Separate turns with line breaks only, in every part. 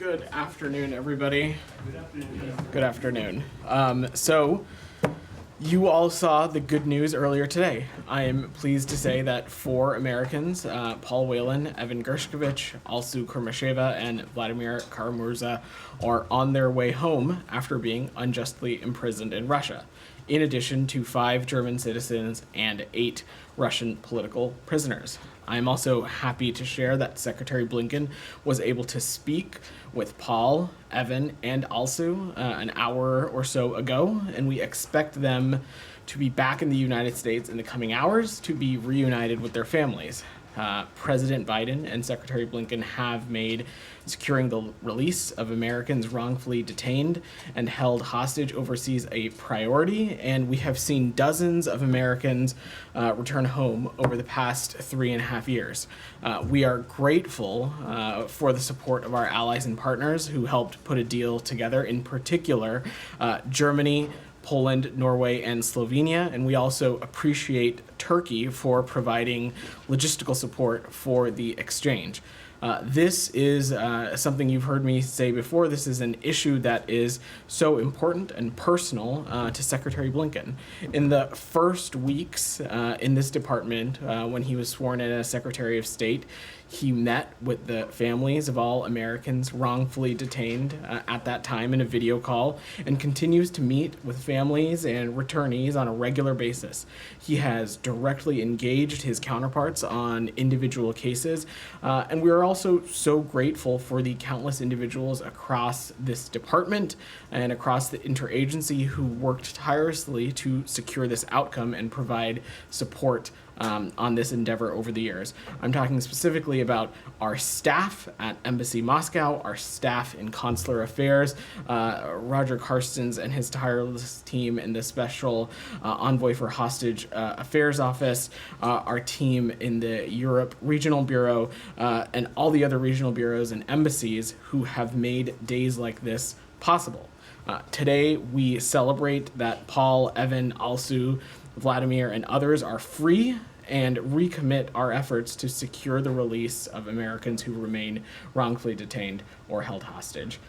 Good afternoon, everybody. Good afternoon. So, you all saw the good news earlier today. I am pleased to say that 4 Americans, Paul Whelan, Evan Gershkovich, Alsu Kurmasheva, and Vladimir Karamurza, are on their way home after being unjustly imprisoned in Russia, in addition to 5 German citizens and 8 Russian political prisoners. I am also happy to share that Secretary Blinken was able to speak with Paul, Evan, and Alsu an hour or so ago, and we expect them to be back in the United States in the coming hours to be reunited with their families. President Biden and Secretary Blinken have made securing the release of Americans wrongfully detained and held hostage overseas a priority, and we have seen dozens of Americans return home over the past 3.5 years. We are grateful for the support of our allies and partners who helped put a deal together, in particular Germany, Poland, Norway, and Slovenia, and we also appreciate Turkey for providing logistical support for the exchange. This is something you've heard me say before. This is an issue that is so important and personal to Secretary Blinken. In the first weeks in this department, when he was sworn in as Secretary of State, he met with the families of all Americans wrongfully detained at that time in a video call, and continues to meet with families and returnees on a regular basis. He has directly engaged his counterparts on individual cases, and we are also so grateful for the countless individuals across this department and across the interagency who worked tirelessly to secure this outcome and provide support on this endeavor over the years. I'm talking specifically about our staff at Embassy Moscow, our staff in Consular Affairs, Roger Karstens and his tireless team in the Special Envoy for Hostage Affairs Office, our team in the Europe Regional Bureau, and all the other regional bureaus and embassies who have made days like this possible. Today, we celebrate that Paul, Evan, Alsu, Vladimir, and others are free and recommit our efforts to secure the release of Americans who remain wrongfully detained or held hostage.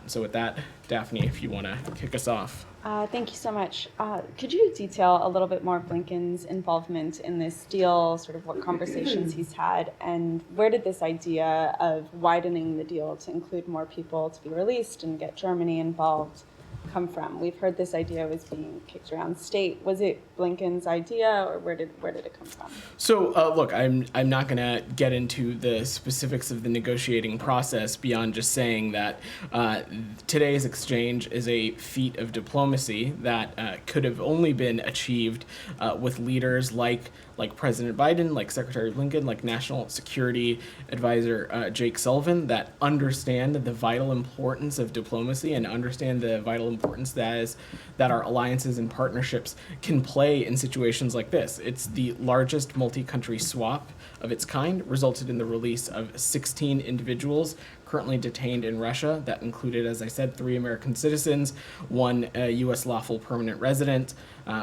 So with that, Daphne, if you want to kick us off.
Thank you so much. Could you detail a little bit more of Blinken's involvement in this deal, sort of what conversations he's had, and where did this idea of widening the deal to include more people to be released and get Germany involved come from? We've heard this idea was being kicked around state. Was it Blinken's idea, or where did it come from?
So look, I'm not going to get into the specifics of the negotiating process beyond just saying that today's exchange is a feat of diplomacy that could have only been achieved with leaders like President Biden, like Secretary Blinken, like National Security Advisor Jake Sullivan, that understand the vital importance of diplomacy and understand the vital importance that our alliances and partnerships can play in situations like this. It's the largest multi-country swap of its kind, resulted in the release of 16 individuals currently detained in Russia. That included, as I said, 3 American citizens, 1 U.S. lawful permanent resident,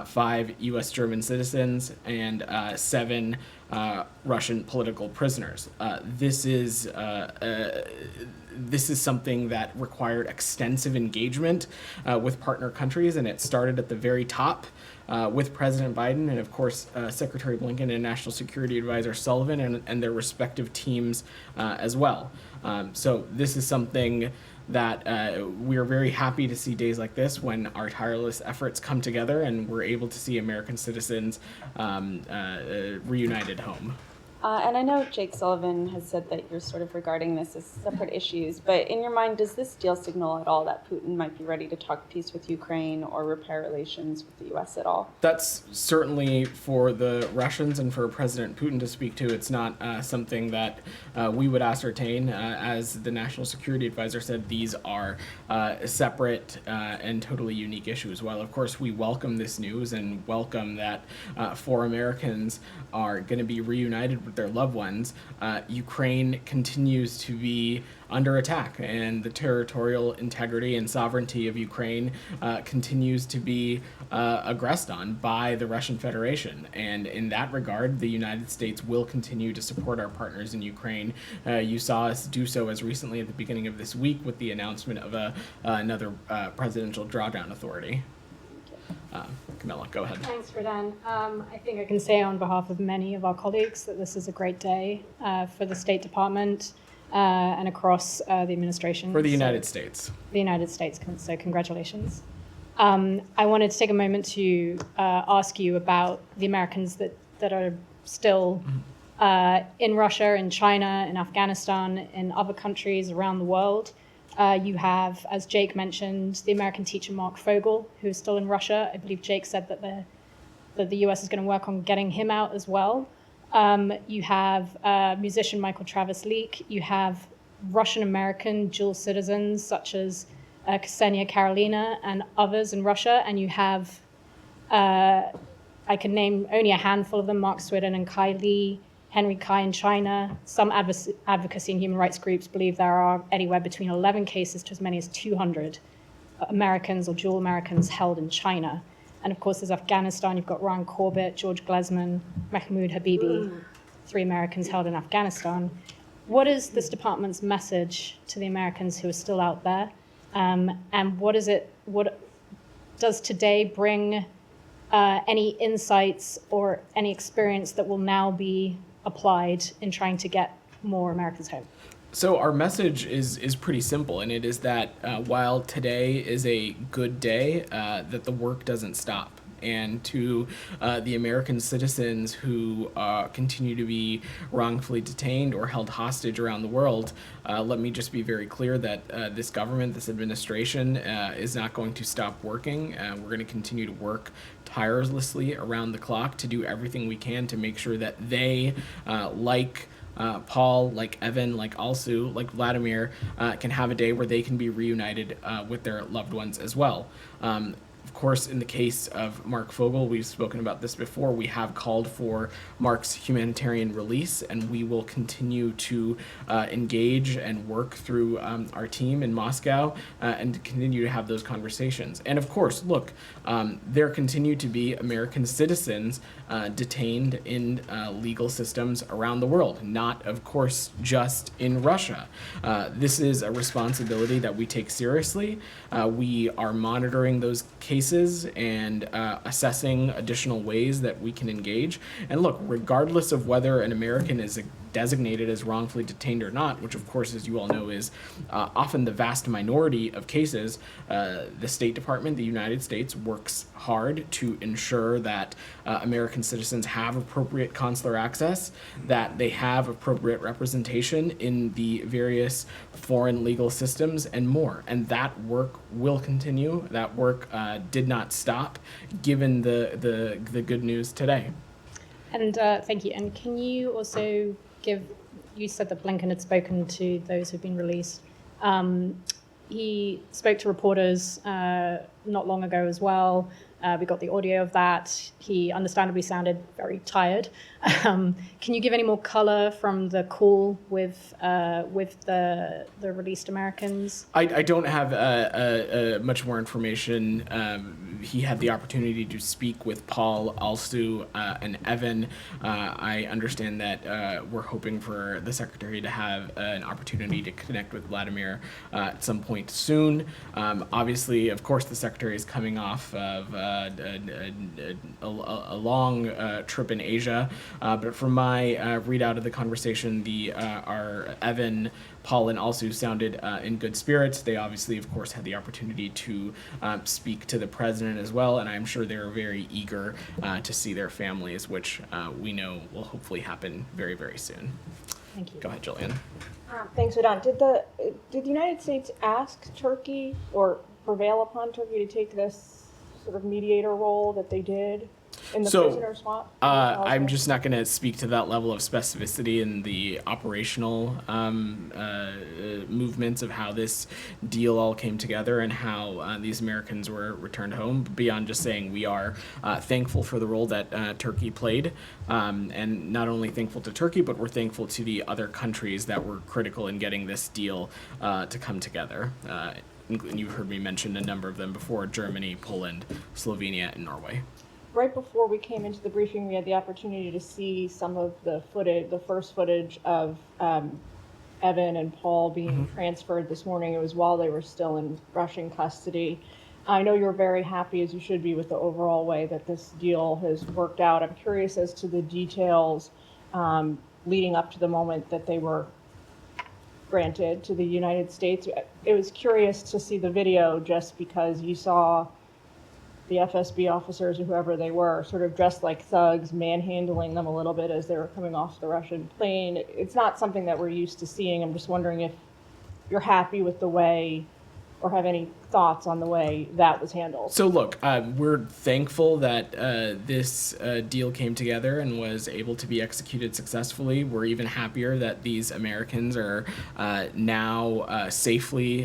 5 U.S. German citizens, and 7 Russian political prisoners. This is something that required extensive engagement with partner countries, and it started at the very top with President Biden and, of course, Secretary Blinken and National Security Advisor Sullivan and their respective teams as well. So this is something that we're very happy to see days like this when our tireless efforts come together and we're able to see American citizens reunited home.
And I know Jake Sullivan has said that you're sort of regarding this as separate issues, but in your mind, does this deal signal at all that Putin might be ready to talk peace with Ukraine or repair relations with the U.S. at all?
That's certainly for the Russians and for President Putin to speak to. It's not something that we would ascertain. As the National Security Advisor said, these are separate and totally unique issues. While, of course, we welcome this news and welcome that 4 Americans are going to be reunited with their loved ones, Ukraine continues to be under attack, and the territorial integrity and sovereignty of Ukraine continues to be aggressed on by the Russian Federation. And in that regard, the United States will continue to support our partners in Ukraine. You saw us do so as recently at the beginning of this week with the announcement of another presidential drawdown authority. Camilla, go ahead.
Thanks, Rodan. I think I can say on behalf of many of our colleagues that this is a great day for the State Department and across the administration.
For the United States.
The United States, so congratulations. I wanted to take a moment to ask you about the Americans that are still in Russia, in China, in Afghanistan, in other countries around the world. You have, as Jake mentioned, the American teacher Mark Fogel, who's still in Russia. I believe Jake said that the US is going to work on getting him out as well. You have musician Michael Travis Leak. You have Russian-American dual citizens such as Ksenia Karelina and others in Russia. And you have, I can name only a handful of them, Mark Swidden and Kai Li, Henry Kai in China. Some advocacy and human rights groups believe there are anywhere between 11 cases to as many as 200 Americans or dual Americans held in China. And of course, there's Afghanistan. You've got Ryan Corbett, George Glesman, Mahmoud Habibi, 3 Americans held in Afghanistan. What is this department's message to the Americans who are still out there? And what does today bring any insights or any experience that will now be applied in trying to get more Americans home?
So our message is pretty simple, and it is that while today is a good day, that the work doesn't stop. And to the American citizens who continue to be wrongfully detained or held hostage around the world, let me just be very clear that this government, this administration, is not going to stop working. We're going to continue to work tirelessly around the clock to do everything we can to make sure that they, like Paul, like Evan, like Alsu, like Vladimir, can have a day where they can be reunited with their loved ones as well. Of course, in the case of Mark Fogel, we've spoken about this before, we have called for Mark's humanitarian release, and we will continue to engage and work through our team in Moscow and continue to have those conversations. And of course, look, there continue to be American citizens detained in legal systems around the world, not, of course, just in Russia. This is a responsibility that we take seriously. We are monitoring those cases and assessing additional ways that we can engage. And look, regardless of whether an American is designated as wrongfully detained or not, which of course, as you all know, is often the vast minority of cases, the State Department, the United States, works hard to ensure that American citizens have appropriate consular access, that they have appropriate representation in the various foreign legal systems, and more. And that work will continue. That work did not stop, given the good news today.
And thank you. And can you also you said that Blinken had spoken to those who've been released. He spoke to reporters not long ago as well. We got the audio of that. He understandably sounded very tired. Can you give any more color from the call with the released Americans?
I don't have much more information. He had the opportunity to speak with Paul, Alsu, and Evan. I understand that we're hoping for the secretary to have an opportunity to connect with Vladimir at some point soon. Obviously, of course, the secretary is coming off of a long trip in Asia, but from my readout of the conversation, our Evan, Paul, and Alsu sounded in good spirits. They obviously, of course, had the opportunity to speak to the president as well, and I'm sure they're very eager to see their families, which we know will hopefully happen very, very soon.
Thank you.
Go ahead, Jillian.
Thanks, Rodan. Did the United States ask Turkey or prevail upon Turkey to take this sort of mediator role that they did? in the
So,
prisoner swap?
I'm just not going to speak to that level of specificity in the operational movements of how this deal all came together and how these Americans were returned home, beyond just saying we are thankful for the role that Turkey played. And not only thankful to Turkey, but we're thankful to the other countries that were critical in getting this deal to come together. And you've heard me mention a number of them before: Germany, Poland, Slovenia, and Norway.
Right before we came into the briefing, we had the opportunity to see some of the footage, the first footage of Evan and Paul being transferred this morning. It was while they were still in Russian custody. I know you're very happy, as you should be, with the overall way that this deal has worked out. I'm curious as to the details leading up to the moment that they were granted to the United States. It was curious to see the video just because you saw the FSB officers or whoever they were sort of dressed like thugs, manhandling them a little bit as they were coming off the Russian plane. It's not something that we're used to seeing. I'm just wondering if you're happy with the way or have any thoughts on the way that was handled.
So look, we're thankful that this deal came together and was able to be executed successfully. We're even happier that these Americans are now safely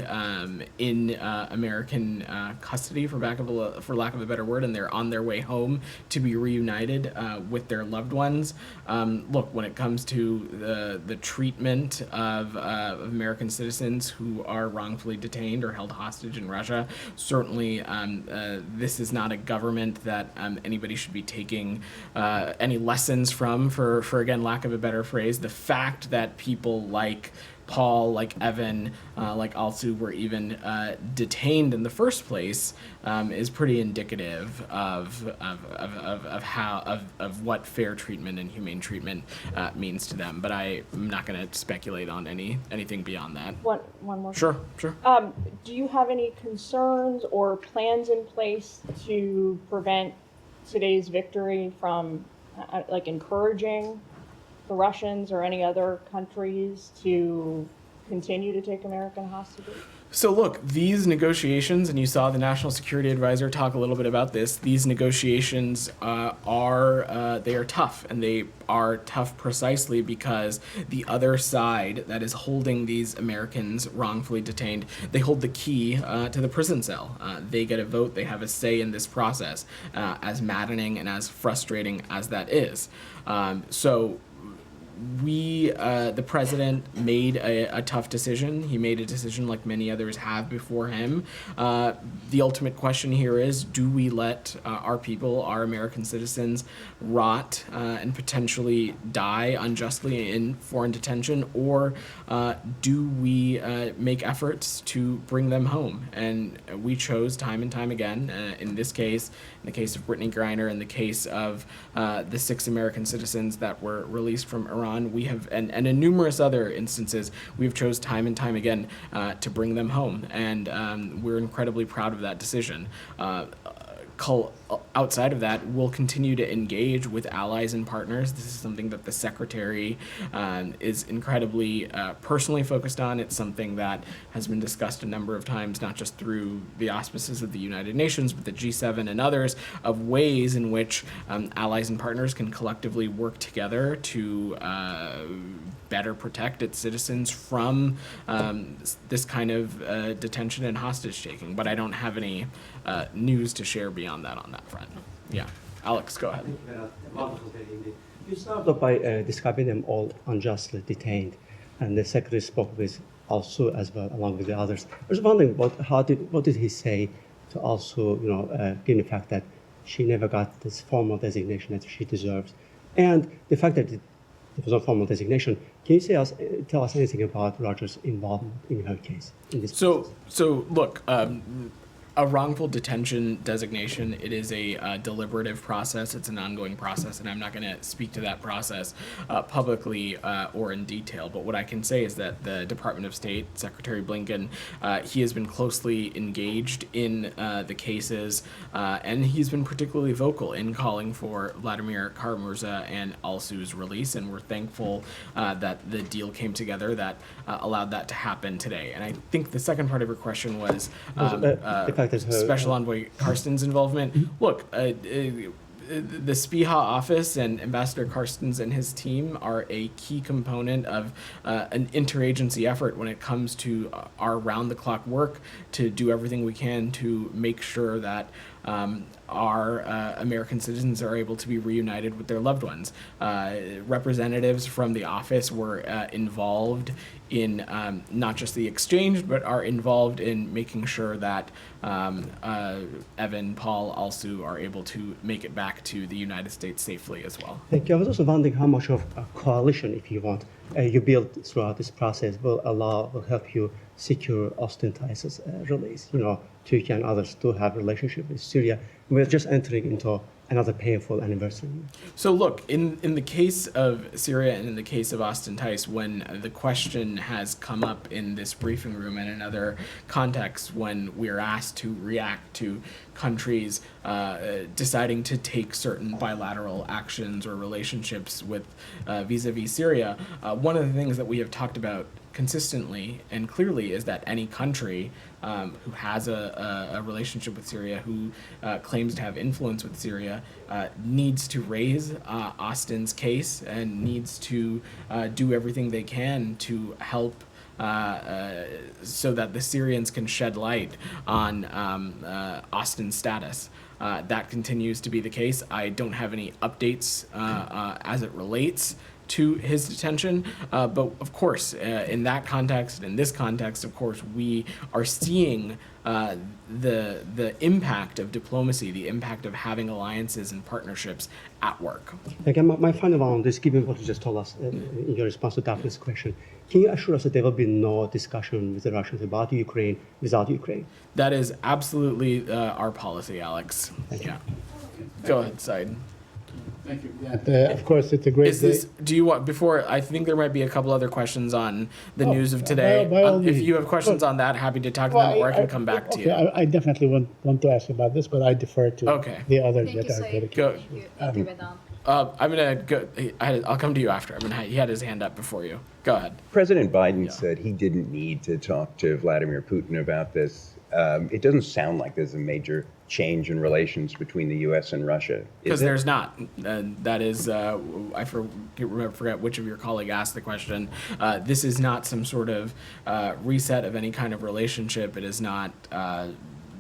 in American custody, for lack of a better word, and they're on their way home to be reunited with their loved ones. Look, when it comes to the treatment of American citizens who are wrongfully detained or held hostage in Russia, certainly this is not a government that anybody should be taking any lessons from, for again, lack of a better phrase. The fact that people like Paul, like Evan, like Alsu were even detained in the first place is pretty indicative of what fair treatment and humane treatment means to them. But I'm not going to speculate on anything beyond that.
One more.
Sure.
Do you have any concerns or plans in place to prevent today's victory from like encouraging the Russians or any other countries to continue to take American hostages?
So look, these negotiations, and you saw the National Security Advisor talk a little bit about this, these negotiations are tough, and they are tough precisely because the other side that is holding these Americans wrongfully detained, they hold the key to the prison cell. They get a vote, they have a say in this process, as maddening and as frustrating as that is. So the president made a tough decision. He made a decision like many others have before him. The ultimate question here is, do we let our people, our American citizens, rot and potentially die unjustly in foreign detention, or do we make efforts to bring them home? And we chose time and time again, in this case, in the case of Brittany Griner, in the case of the 6 American citizens that were released from Iran, we have, and in numerous other instances, we've chose time and time again to bring them home, and we're incredibly proud of that decision. Outside of that, we'll continue to engage with allies and partners. This is something that the Secretary is incredibly personally focused on. It's something that has been discussed a number of times, not just through the auspices of the United Nations, but the G7 and others, of ways in which allies and partners can collectively work together to better protect its citizens from this kind of detention and hostage taking. But I don't have any news to share beyond that on that front. Yeah. Alex, go ahead.
You started by describing them all unjustly detained, and the secretary spoke with also as well, along with the others. I was wondering, what did he say to also, given the fact that she never got this formal designation that she deserves, and the fact that it was a formal designation. Can you tell us anything about Roger's involvement in her case? In this process?
So look, a wrongful detention designation, it is a deliberative process. It's an ongoing process, and I'm not going to speak to that process publicly or in detail. But what I can say is that the Department of State, Secretary Blinken, he has been closely engaged in the cases, and he's been particularly vocal in calling for Vladimir Kara-Murza and Alsu's release, and we're thankful that the deal came together that allowed that to happen today. And I think the second part of your question was Special Envoy Karsten's involvement. Look, the SPIHA office and Ambassador Carstens and his team are a key component of an interagency effort when it comes to our round-the-clock work to do everything we can to make sure that our American citizens are able to be reunited with their loved ones. Representatives from the office were involved in not just the exchange, but are involved in making sure that Evan, Paul, Alsu are able to make it back to the United States safely as well.
Thank you. I was also wondering how much of a coalition, if you want, you build throughout this process will help you secure Austin Tice's release. You know, Turkey and others do have relationship with Syria. We're just entering into another painful anniversary.
So look, in the case of Syria and in the case of Austin Tice, when the question has come up in this briefing room and in other contexts when we're asked to react to countries deciding to take certain bilateral actions or relationships with vis-a-vis Syria, one of the things that we have talked about consistently and clearly is that any country who has a relationship with Syria, who claims to have influence with Syria, needs to raise Austin's case and needs to do everything they can to help so that the Syrians can shed light on Austin's status. That continues to be the case. I don't have any updates as it relates to his detention, but of course, in that context, in this context, of course, we are seeing the impact of diplomacy, the impact of having alliances and partnerships at work.
Again, my final one on this, given what you just told us in your response to Daphne's question, can you assure us that there will be no discussion with the Russians about Ukraine without Ukraine?
That is absolutely our policy, Alex. Yeah. Go ahead, Said.
Thank you. Yeah, of course, it's a great
Is this, do you want, before, I think there might be a couple other questions on the news of today.
by all
If
means.
you have questions on that, happy to talk to them, or I can come back to you.
I definitely want to ask about this, but I defer to
Okay.
the others
Thank you,
that are
Saeed.
dedicated.
Go.
Thank you, Vedant.
I'm gonna go, I'll come to you after. He had his hand up before you. Go ahead.
President Biden said he didn't need to talk to Vladimir Putin about this. It doesn't sound like there's a major change in relations between the U.S. and Russia.
Because there's not. That is, I forget which of your colleague asked the question. This is not some sort of reset of any kind of relationship. It is not.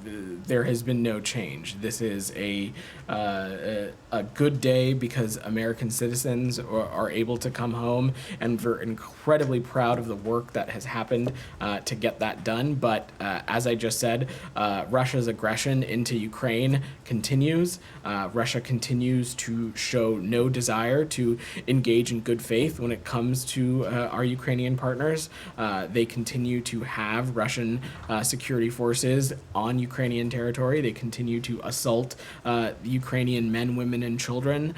There has been no change. This is a good day because American citizens are able to come home, and we're incredibly proud of the work that has happened to get that done. But as I just said, Russia's aggression into Ukraine continues. Russia continues to show no desire to engage in good faith when it comes to our Ukrainian partners. They continue to have Russian security forces on Ukrainian territory. They continue to assault Ukrainian men, women, and children.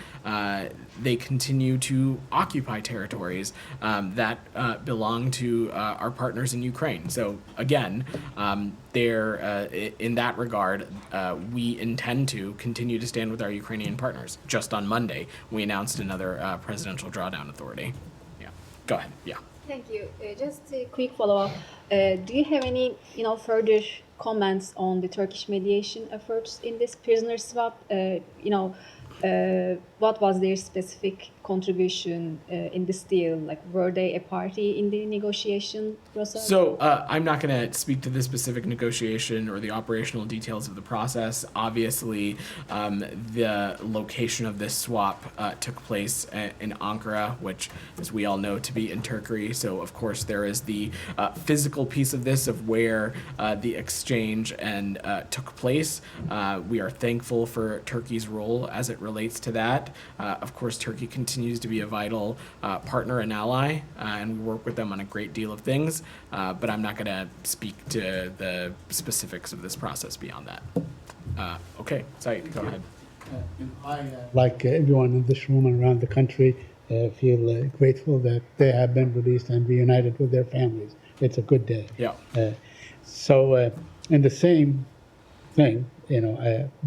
They continue to occupy territories that belong to our partners in Ukraine. So again, in that regard, we intend to continue to stand with our Ukrainian partners. Just on Monday, we announced another presidential drawdown authority. Yeah, go ahead. Yeah.
Thank you. Just a quick follow-up. Do you have any, further comments on the Turkish mediation efforts in this prisoner swap? What was their specific contribution in this deal? Like, were they a party in the negotiation process?
So I'm not going to speak to the specific negotiation or the operational details of the process. Obviously, the location of this swap took place in Ankara, which, as we all know, to be in Turkey. So, of course, there is the physical piece of this of where the exchange and took place. We are thankful for Turkey's role as it relates to that. Of course, Turkey continues to be a vital partner and ally, and we work with them on a great deal of things, but I'm not going to speak to the specifics of this process beyond that. Okay, Saeed, go ahead.
Like everyone in this room and around the country, feel grateful that they have been released and reunited with their families. It's a good day.
Yeah.
In the same thing,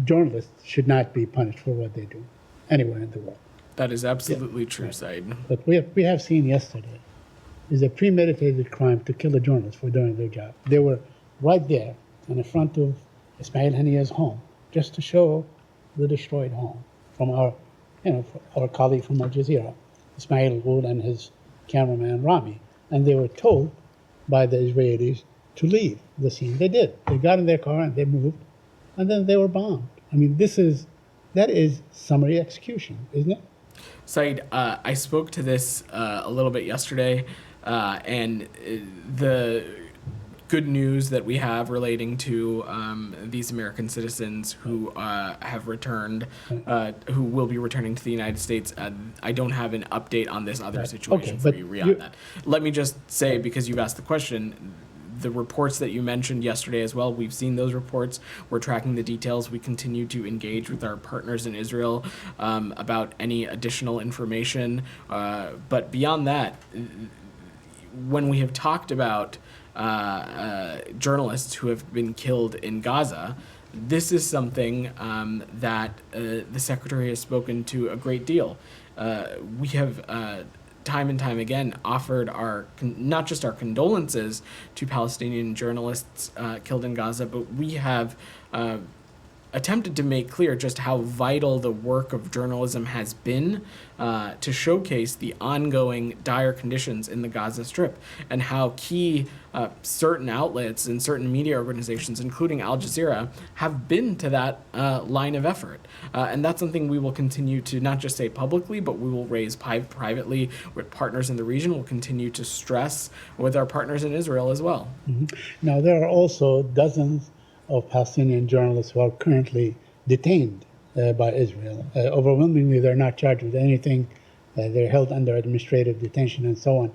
journalists should not be punished for what they do anywhere in the world.
That is absolutely true, Saeed.
But we have seen yesterday is a premeditated crime to kill a journalist for doing their job. They were right there in the front of Ismail Haniya's home just to show the destroyed home from our, our colleague from Al Jazeera, Ismail Ghoul and his cameraman Rami, and they were told by the Israelis to leave the scene. They did. They got in their car and they moved, and then they were bombed. I mean, that is summary execution, isn't it?
Saeed, I spoke to this a little bit yesterday, and the good news that we have relating to these American citizens who have returned, who will be returning to the United States. I don't have an update on this other situation for
but
you beyond that. Let me just say, because you've asked the question, the reports that you mentioned yesterday as well, we've seen those reports. We're tracking the details. We continue to engage with our partners in Israel about any additional information. But beyond that, when we have talked about journalists who have been killed in Gaza, this is something that the Secretary has spoken to a great deal. We have time and time again offered not just our condolences to Palestinian journalists killed in Gaza, but we have attempted to make clear just how vital the work of journalism has been to showcase the ongoing dire conditions in the Gaza Strip, and how key certain outlets and certain media organizations, including Al Jazeera, have been to that line of effort. And that's something we will continue to not just say publicly, but we will raise privately with partners in the region. We'll continue to stress with our partners in Israel as well.
Mm-hmm. Now, there are also dozens of Palestinian journalists who are currently detained by Israel. Overwhelmingly, they're not charged with anything. They're held under administrative detention and so on.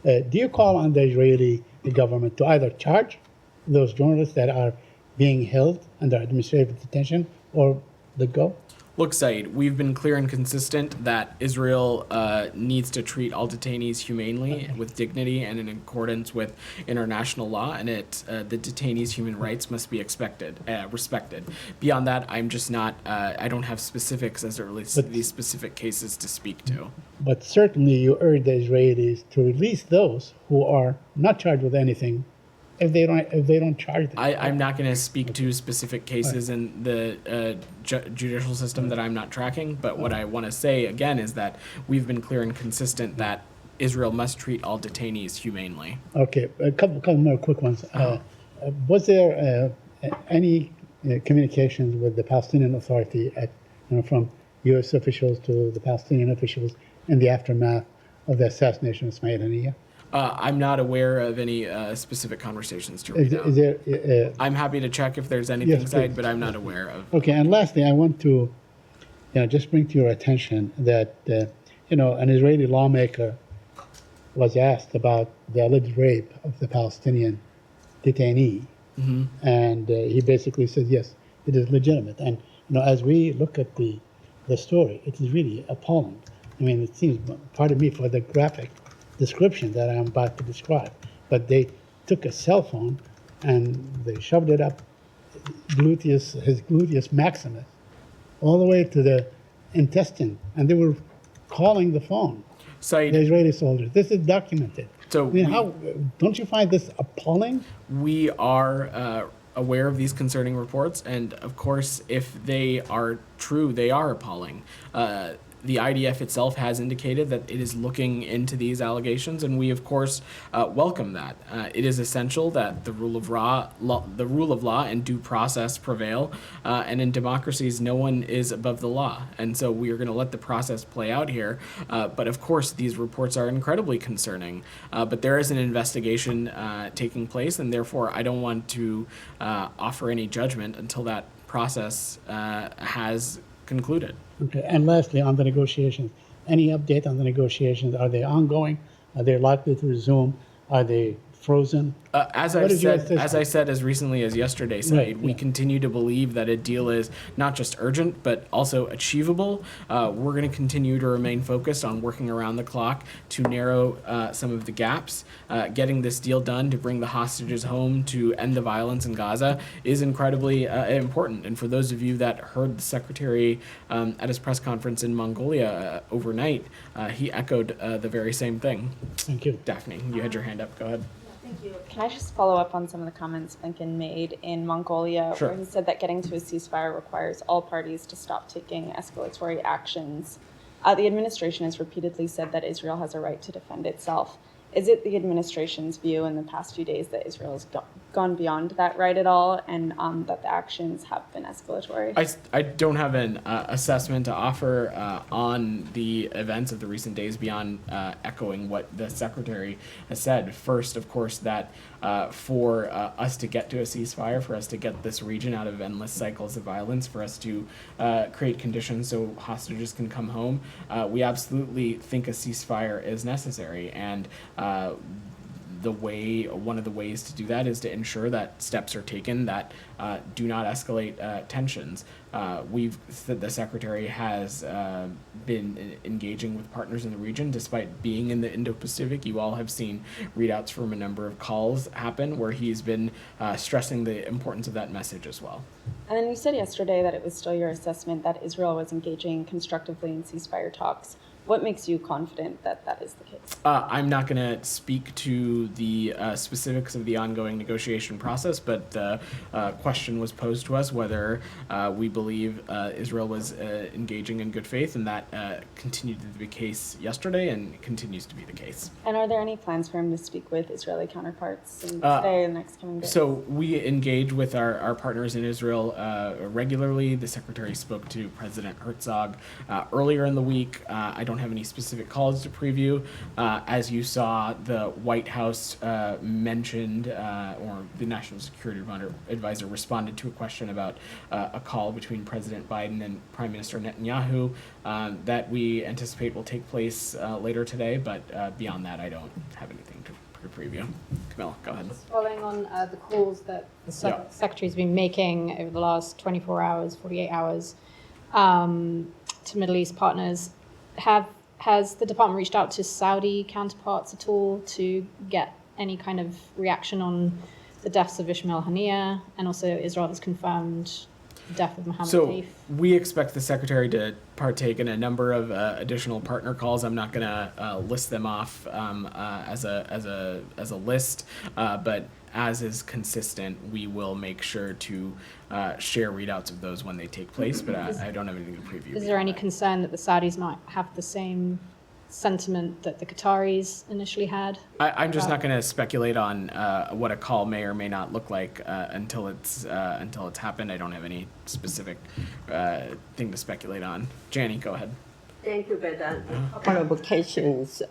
Do you call on the Israeli government to either charge those journalists that are being held under administrative detention or let go?
Look, Saeed, we've been clear and consistent that Israel needs to treat all detainees humanely, with dignity, and in accordance with international law, and the detainees' human rights must be respected. Beyond that, I'm just not, I don't have specifics as it relates to these specific cases to speak to.
But certainly you urge the Israelis to release those who are not charged with anything if they don't charge them.
I'm not going to speak to specific cases in the judicial system that I'm not tracking, but what I want to say again is that we've been clear and consistent that Israel must treat all detainees humanely.
Okay, a couple more quick ones. Was there any communications with the Palestinian Authority from U.S. officials to the Palestinian officials in the aftermath of the assassination of Ismail Haniyeh?
I'm not aware of any specific conversations to read out.
Is there,
I'm happy to check if there's anything,
Yes,
Said,
please.
but I'm not aware of.
Okay, and lastly, I want to just bring to your attention that an Israeli lawmaker was asked about the alleged rape of the Palestinian detainee, and he basically said yes, it is legitimate. And as we look at the story, it is really appalling. I mean, it seems, pardon me for the graphic description that I'm about to describe, but they took a cell phone and they shoved it up his gluteus maximus all the way to the intestine, and they were calling the phone.
Said,
The Israeli soldiers. This is documented.
So
I mean, how don't you find this appalling?
we are aware of these concerning reports, and of course, if they are true, they are appalling. The IDF itself has indicated that it is looking into these allegations, and we, of course, welcome that. It is essential that the rule of law and due process prevail, and in democracies, no one is above the law. And so we are going to let the process play out here. But of course, these reports are incredibly concerning. But there is an investigation taking place, and therefore, I don't want to offer any judgment until that process has concluded.
Okay. And lastly, on the negotiations, any update on the negotiations? Are they ongoing? Are they likely to resume? Are they frozen?
As
What is your
I said as recently as yesterday, Said,
Right,
we
yeah.
continue to believe that a deal is not just urgent, but also achievable. We're going to continue to remain focused on working around the clock to narrow some of the gaps. Getting this deal done to bring the hostages home, to end the violence in Gaza, is incredibly important. And for those of you that heard the Secretary at his press conference in Mongolia overnight, he echoed the very same thing.
Thank you.
Daphne, you had your hand up. Go ahead.
Thank you. Can I just follow up on some of the comments Blinken made in Mongolia,
Sure.
where he said that getting to a ceasefire requires all parties to stop taking escalatory actions? The administration has repeatedly said that Israel has a right to defend itself. Is it the administration's view in the past few days that Israel has gone beyond that right at all, and that the actions have been escalatory?
I don't have an assessment to offer on the events of the recent days beyond echoing what the secretary has said. First, of course, that for us to get to a ceasefire, for us to get this region out of endless cycles of violence, for us to create conditions so hostages can come home, we absolutely think a ceasefire is necessary. And one of the ways to do that is to ensure that steps are taken that do not escalate tensions. The secretary has been engaging with partners in the region despite being in the Indo-Pacific. You all have seen readouts from a number of calls happen where he's been stressing the importance of that message as well.
And then you said yesterday that it was still your assessment that Israel was engaging constructively in ceasefire talks. What makes you confident that that is the case?
I'm not going to speak to the specifics of the ongoing negotiation process, but the question was posed to us whether we believe Israel was engaging in good faith, and that continued to be the case yesterday and continues to be the case.
And are there any plans for him to speak with Israeli counterparts in today and the next coming days?
So we engage with our partners in Israel regularly. The secretary spoke to President Herzog earlier in the week. I don't have any specific calls to preview. As you saw, the White House mentioned, or the National Security Advisor responded to a question about a call between President Biden and Prime Minister Netanyahu that we anticipate will take place later today, but beyond that, I don't have anything to preview. Camilla, go ahead.
Following on the calls that the
Yeah.
Secretary's been making over the last 24 hours, 48 hours to Middle East partners, has the department reached out to Saudi counterparts at all to get any kind of reaction on the deaths of Ismail Haniyeh? And also Israel has confirmed the death of Mohammed
So
Deif.
we expect the secretary to partake in a number of additional partner calls. I'm not going to list them off as a list, but as is consistent, we will make sure to share readouts of those when they take place. But I don't have anything to preview.
Is there any concern that the Saudis might have the same sentiment that the Qataris initially had?
I'm just not going to speculate on what a call may or may not look like until it's happened. I don't have any specific thing to speculate on. Janie, go ahead.
Thank you, Vedan. A couple of occasions,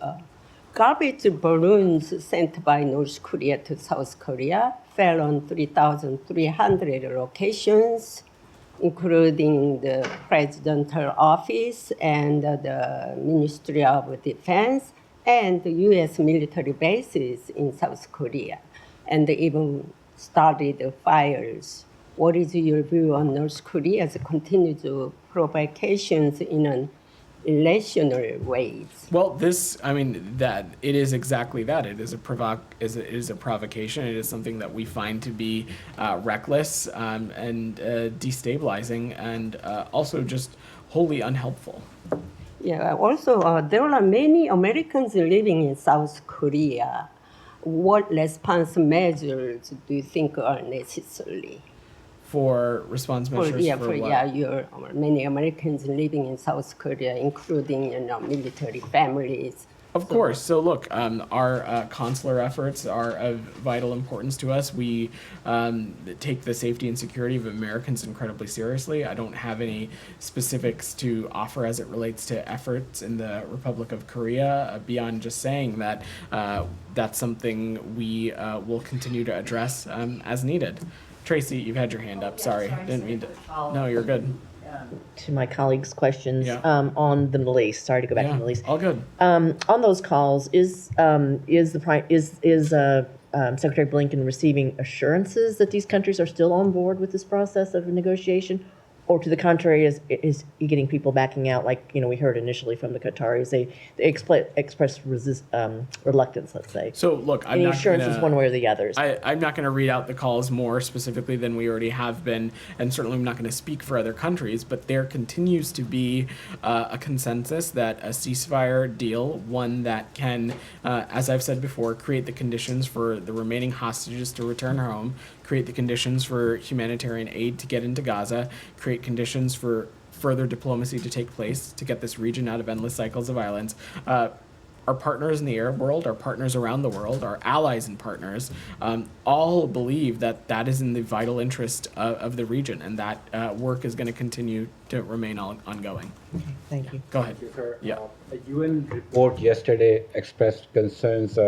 garbage balloons sent by North Korea to South Korea fell on 3,300 locations, including the presidential office and the Ministry of Defense and the U.S. military bases in South Korea, and even started fires. What is your view on North Korea's continued provocations in an irrational ways?
Well, that it is exactly that. It is a provocation. It is something that we find to be reckless and destabilizing, and also just wholly unhelpful.
Yeah. Also, there are many Americans living in South Korea. What response measures do you think are necessary?
For response measures what?
Many Americans living in South Korea, including military families.
Of course. So look, our consular efforts are of vital importance to us. We take the safety and security of Americans incredibly seriously. I don't have any specifics to offer as it relates to efforts in the Republic of Korea beyond just saying that that's something we will continue to address as needed. Tracy, you've had your hand up. Sorry, didn't mean to. No, you're good.
To my colleagues' questions
Yeah.
On the Middle East. Sorry to go back to the Middle East.
All good.
On those calls, is Secretary Blinken receiving assurances that these countries are still on board with this process of negotiation, or to the contrary, is he getting people backing out? Like, we heard initially from the Qataris, they expressed reluctance, let's say.
So look, I'm
Any
not
assurances
gonna,
one way or the others?
I'm not going to read out the calls more specifically than we already have been, and certainly I'm not going to speak for other countries, but there continues to be a consensus that a ceasefire deal, one that can, as I've said before, create the conditions for the remaining hostages to return home, create the conditions for humanitarian aid to get into Gaza, create conditions for further diplomacy to take place to get this region out of endless cycles of violence. Our partners in the Arab world, our partners around the world, our allies and partners, all believe that that is in the vital interest of the region, and that work is going to continue to remain ongoing.
Thank you.
Go ahead. Yeah.
A UN report yesterday expressed concerns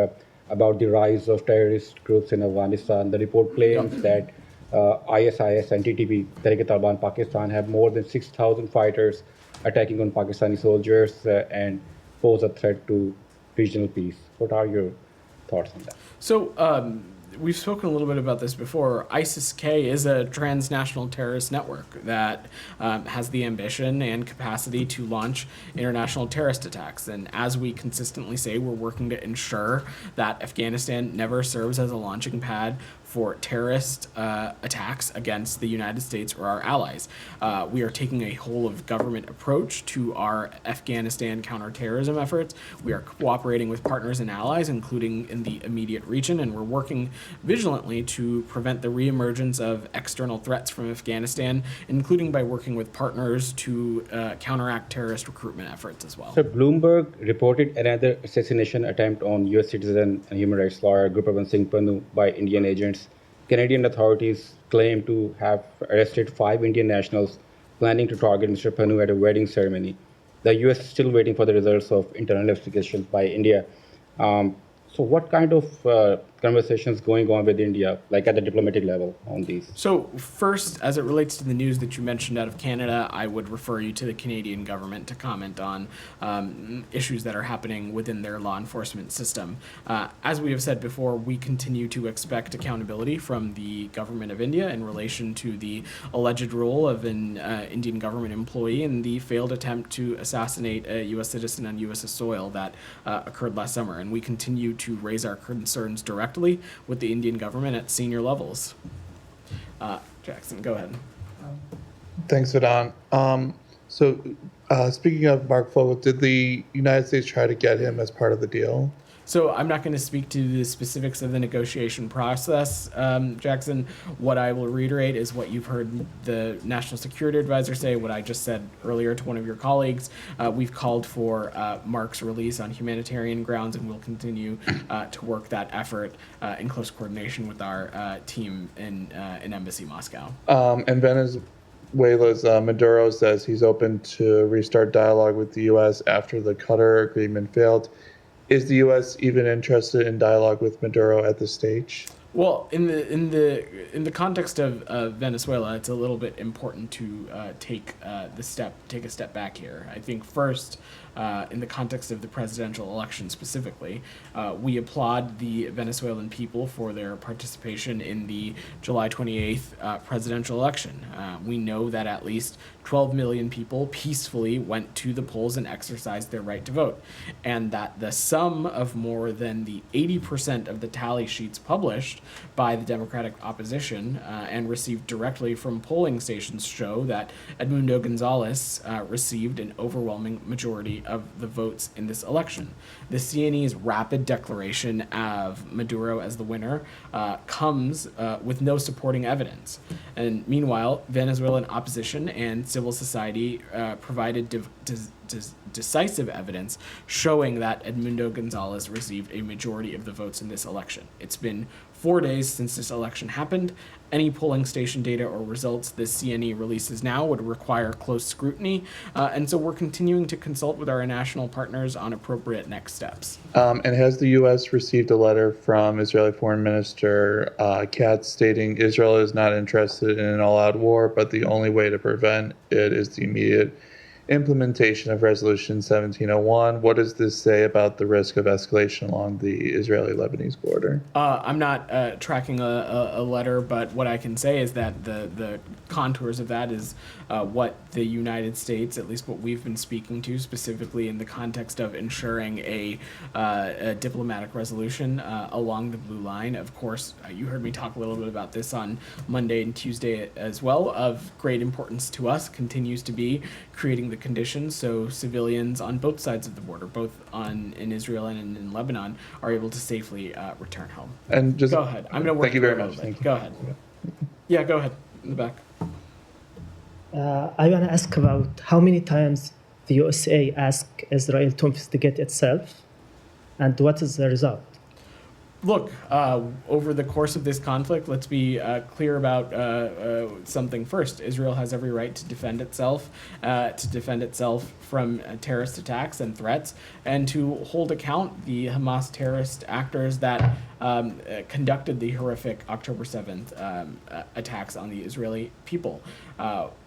about the rise of terrorist groups in Afghanistan. The report claims that ISIS and TTP, Tehrik-e-Taliban Pakistan, have more than 6,000 fighters attacking on Pakistani soldiers and pose a threat to regional peace. What are your thoughts on that?
So we've spoken a little bit about this before. ISIS-K is a transnational terrorist network that has the ambition and capacity to launch international terrorist attacks. And as we consistently say, we're working to ensure that Afghanistan never serves as a launching pad for terrorist attacks against the United States or our allies. We are taking a whole of government approach to our Afghanistan counterterrorism efforts. We are cooperating with partners and allies, including in the immediate region, and we're working vigilantly to prevent the reemergence of external threats from Afghanistan, including by working with partners to counteract terrorist recruitment efforts as well.
So Bloomberg reported another assassination attempt on U.S. citizen and human rights lawyer Gurpatwant Singh Pannu by Indian agents. Canadian authorities claim to have arrested 5 Indian nationals planning to target Mr. Pannu at a wedding ceremony. The U.S. is still waiting for the results of internal investigations by India. So what kind of conversations going on with India, like at the diplomatic level on these?
So first, as it relates to the news that you mentioned out of Canada, I would refer you to the Canadian government to comment on issues that are happening within their law enforcement system. As we have said before, we continue to expect accountability from the government of India in relation to the alleged role of an Indian government employee in the failed attempt to assassinate a U.S. citizen on U.S. soil that occurred last summer. And we continue to raise our concerns directly with the Indian government at senior levels. Jackson, go ahead.
Thanks, Vedant. Speaking of Mark Fogel, did the United States try to get him as part of the deal?
So I'm not going to speak to the specifics of the negotiation process, Jackson. What I will reiterate is what you've heard the National Security Advisor say, what I just said earlier to one of your colleagues. We've called for Mark's release on humanitarian grounds, and we'll continue to work that effort in close coordination with our team in Embassy Moscow.
And Venezuela's Maduro says he's open to restart dialogue with the U.S. after the Qatar agreement failed. Is the U.S. even interested in dialogue with Maduro at this stage?
Well, in the context of Venezuela, it's a little bit important to take a step back here. I think first, in the context of the presidential election specifically, we applaud the Venezuelan people for their participation in the July 28th presidential election. We know that at least 12 million people peacefully went to the polls and exercised their right to vote, and that the sum of more than the 80% of the tally sheets published by the Democratic opposition and received directly from polling stations show that Edmundo Gonzalez received an overwhelming majority of the votes in this election. The CNE's rapid declaration of Maduro as the winner comes with no supporting evidence. And meanwhile, Venezuelan opposition and civil society provided decisive evidence showing that Edmundo Gonzalez received a majority of the votes in this election. It's been 4 days since this election happened. Any polling station data or results the CNE releases now would require close scrutiny, and so we're continuing to consult with our international partners on appropriate next steps.
And has the U.S. received a letter from Israeli Foreign Minister Katz stating Israel is not interested in an all-out war, but the only way to prevent it is the immediate implementation of Resolution 1701. What does this say about the risk of escalation along the Israeli-Lebanese border?
I'm not tracking a letter, but what I can say is that the contours of that is what the United States, at least what we've been speaking to specifically in the context of ensuring a diplomatic resolution along the blue line. Of course, you heard me talk a little bit about this on Monday and Tuesday as well. Of great importance to us continues to be creating the conditions so civilians on both sides of the border, both in Israel and in Lebanon, are able to safely return home.
And just
Go ahead. I'm going to work
Thank you very
through it a
much.
little bit.
Thank you.
Go ahead. Yeah, go ahead. In the back.
I want to ask about how many times the USA asked Israel to investigate itself, and what is the result?
Look, over the course of this conflict, let's be clear about something first. Israel has every right to defend itself from terrorist attacks and threats, and to hold account the Hamas terrorist actors that conducted the horrific October 7th attacks on the Israeli people.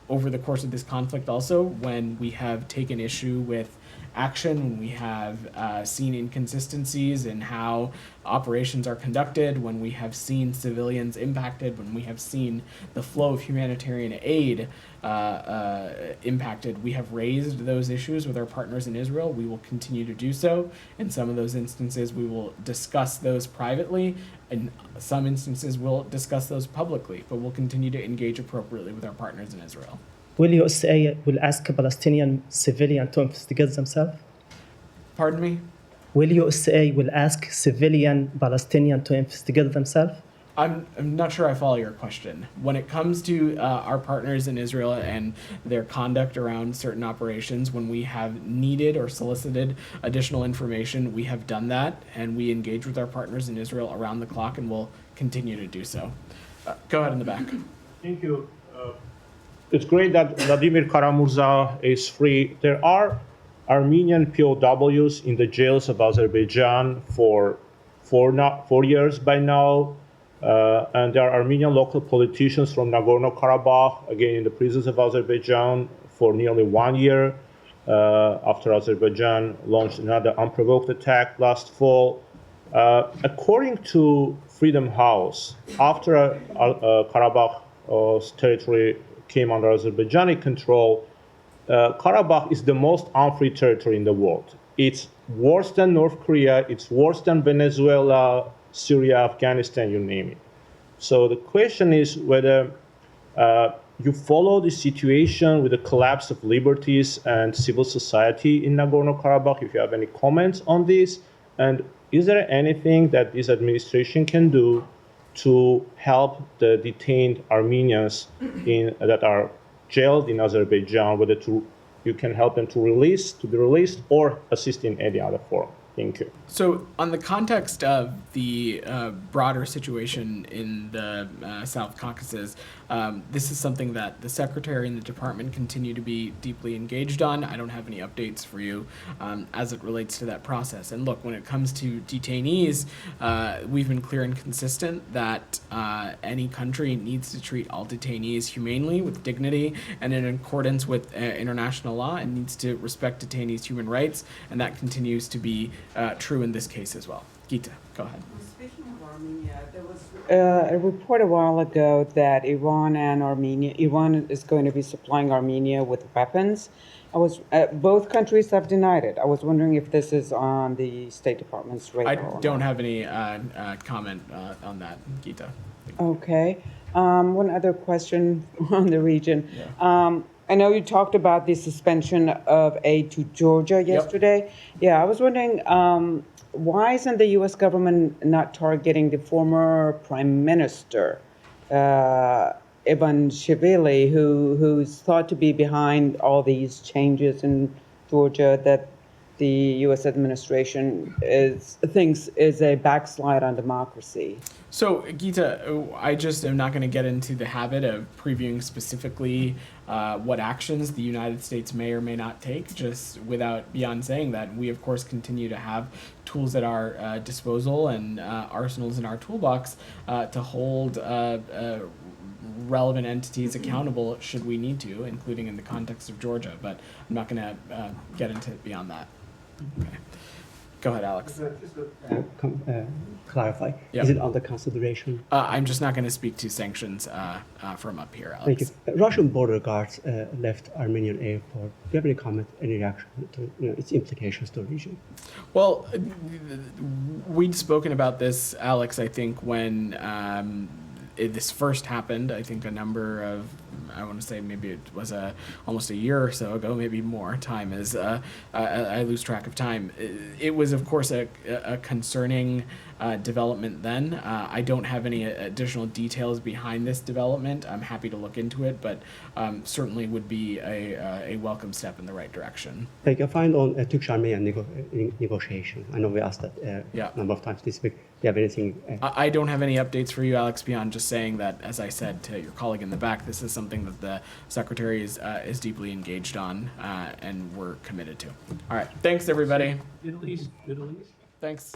Over the course of this conflict also, when we have taken issue with action, when we have seen inconsistencies in how operations are conducted, when we have seen civilians impacted, when we have seen the flow of humanitarian aid impacted, we have raised those issues with our partners in Israel. We will continue to do so. In some of those instances, we will discuss those privately. In some instances, we'll discuss those publicly, but we'll continue to engage appropriately with our partners in Israel.
Will USA will ask a Palestinian civilian to investigate themselves?
Pardon me?
Will USA will ask civilian Palestinian to investigate themselves?
I'm not sure I follow your question. When it comes to our partners in Israel and their conduct around certain operations, when we have needed or solicited additional information, we have done that, and we engage with our partners in Israel around the clock, and will continue to do so. Go ahead in the back.
Thank you. It's great that Vladimir Kara-Murza is free. There are Armenian POWs in the jails of Azerbaijan for 4 years by now. And there are Armenian local politicians from Nagorno-Karabakh, again in the prisons of Azerbaijan for nearly 1 year after Azerbaijan launched another unprovoked attack last fall. According to Freedom House, after Karabakh's territory came under Azerbaijani control, Karabakh is the most unfree territory in the world. It's worse than North Korea, it's worse than Venezuela, Syria, Afghanistan, you name it. So the question is whether you follow the situation with the collapse of liberties and civil society in Nagorno-Karabakh, if you have any comments on this, and is there anything that this administration can do to help the detained Armenians that are jailed in Azerbaijan, whether you can help them to be released or assist in any other form? Thank you.
So, on the context of the broader situation in the South Caucasus, this is something that the Secretary and the Department continue to be deeply engaged on. I don't have any updates for you as it relates to that process. And look, when it comes to detainees, we've been clear and consistent that any country needs to treat all detainees humanely, with dignity, and in accordance with international law, and needs to respect detainees' human rights, and that continues to be true in this case as well. Gita, go ahead.
Speaking of Armenia, there was a report a while ago that Iran is going to be supplying Armenia with weapons. Both countries have denied it. I was wondering if this is on the State Department's radar.
I don't have any comment on that, Gita.
Okay. One other question on the region. Yeah. I know you talked about the suspension of aid to Georgia yesterday. Yep. Yeah, I was wondering, why isn't the U.S. government not targeting the former Prime Minister, Ivanishvili, who's thought to be behind all these changes in Georgia that the U.S. administration thinks is a backslide on democracy?
So, Gita, I just am not going to get into the habit of previewing specifically what actions the United States may or may not take, just beyond saying that we, of course, continue to have tools at our disposal and arsenals in our toolbox to hold relevant entities accountable should we need to, including in the context of Georgia. But I'm not going to get into it beyond that. Okay. Go ahead, Alex.
Clarify.
Yep.
Is it under consideration?
I'm just not going to speak to sanctions from up here,
Thank
Alex.
you. Russian border guards left Armenian airport. Do you have any comment, any reaction to its implications to the region?
Well, we'd spoken about this, Alex, I think, when this first happened. I think a number of, I want to say maybe it was almost a year or so ago, maybe more. Time is, I lose track of time. It was, of course, a concerning development then. I don't have any additional details behind this development. I'm happy to look into it, but certainly would be a welcome step in the right direction.
Thank you. Find on Turkish-Armenian negotiation. I know we asked that a number of times this week. Do you have anything?
I don't have any updates for you, Alex, beyond just saying that, as I said to your colleague in the back, this is something that the Secretary is deeply engaged on, and we're committed to. All right. Thanks, everybody.
Middle East.
Thanks.